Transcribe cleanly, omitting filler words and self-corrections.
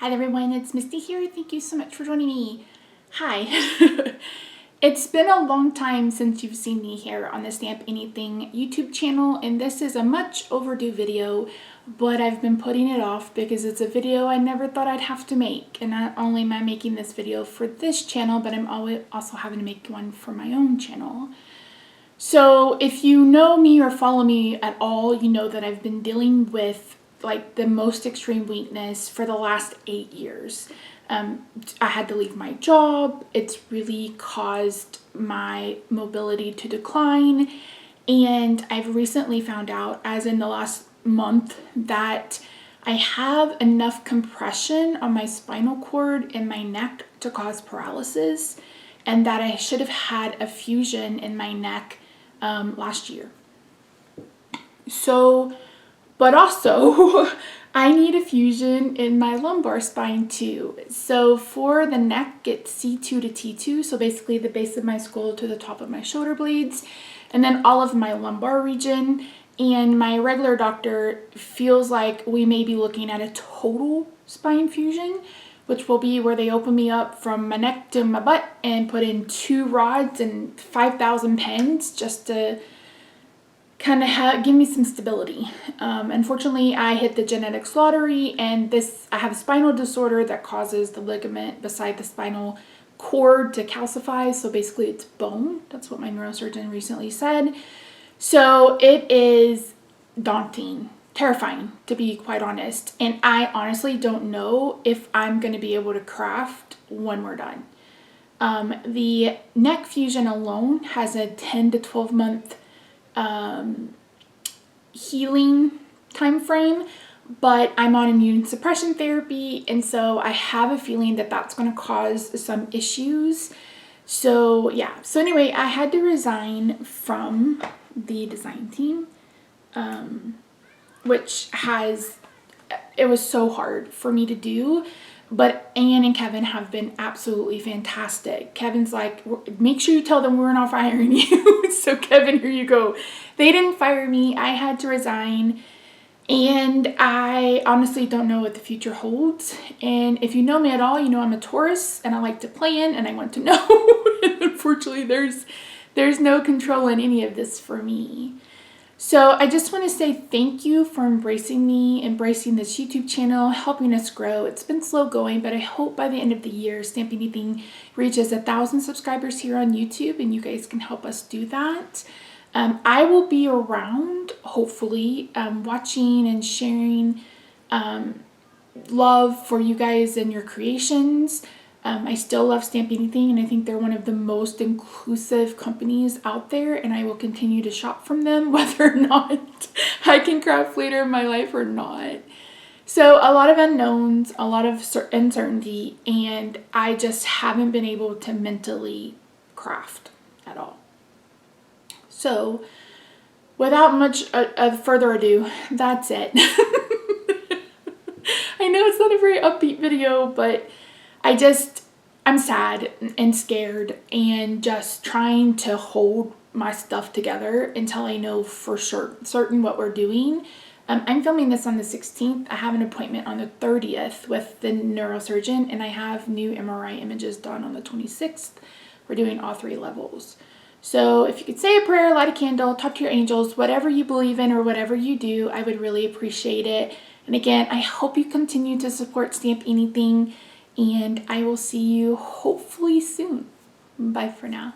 Hi everyone, it's Misty here. Thank you so much for joining me. Hi. It's been a long time since you've seen me here on the Stamp Anything YouTube channel, and this is a much overdue video, but I've been putting it off because it's a video I never thought I'd have to make. And not only am I making this video for this channel, but I'm also having to make one for my own channel. So if you know me or follow me at all, you know that I've been dealing with like the most extreme weakness for the last 8 years. I had to leave my job. It's really caused my mobility to decline. And I've recently found out, as in the last month, that I have enough compression on my spinal cord and my neck to cause paralysis, and that I should have had a fusion in my neck last year. So, but also I need a fusion in my lumbar spine too. So for the neck, it's C2 to T2. So basically the base of my skull to the top of my shoulder blades, and then all of my lumbar region. And my regular doctor feels like we may be looking at a total spine fusion, which will be where they open me up from my neck to my butt and put in 2 rods and 5,000 pens just to kind of give me some stability. Unfortunately, I hit the genetics lottery, and I have a spinal disorder that causes the ligament beside the spinal cord to calcify. So basically it's bone. That's what my neurosurgeon recently said. So it is daunting, terrifying, to be quite honest. And I honestly don't know if I'm going to be able to craft when we're done. The neck fusion alone has a 10 to 12 month healing time frame, but I'm on immune suppression therapy, and so I have a feeling that that's going to cause some issues. So yeah, so anyway, I had to resign from the design team, which it was so hard for me to do. But Anne and Kevin have been absolutely fantastic. Kevin's like, make sure you tell them we're not firing you. So Kevin, here you go. They didn't fire me. I had to resign. And I honestly don't know what the future holds. And if you know me at all, you know I'm a Taurus and I like to plan and I want to know. And unfortunately, there's no control in any of this for me. So I just want to say thank you for embracing me, embracing this YouTube channel, helping us grow. It's been slow going, but I hope by the end of the year, Stamp Anything reaches 1,000 subscribers here on YouTube, and you guys can help us do that. I will be around, hopefully, watching and sharing love for you guys and your creations. I still love Stamp Anything, and I think they're one of the most inclusive companies out there, and I will continue to shop from them whether or not I can craft later in my life or not. So a lot of unknowns, a lot of uncertainty, and I just haven't been able to mentally craft at all. So without much further ado, that's it. I know it's not a very upbeat video, but I'm sad and scared and just trying to hold my stuff together until I know for certain what we're doing. I'm filming this on the 16th. I have an appointment on the 30th with the neurosurgeon, and I have new MRI images done on the 26th. We're doing all 3 levels. So if you could say a prayer, light a candle, talk to your angels, whatever you believe in or whatever you do, I would really appreciate it. And again, I hope you continue to support Stamp Anything, and I will see you hopefully soon. Bye for now.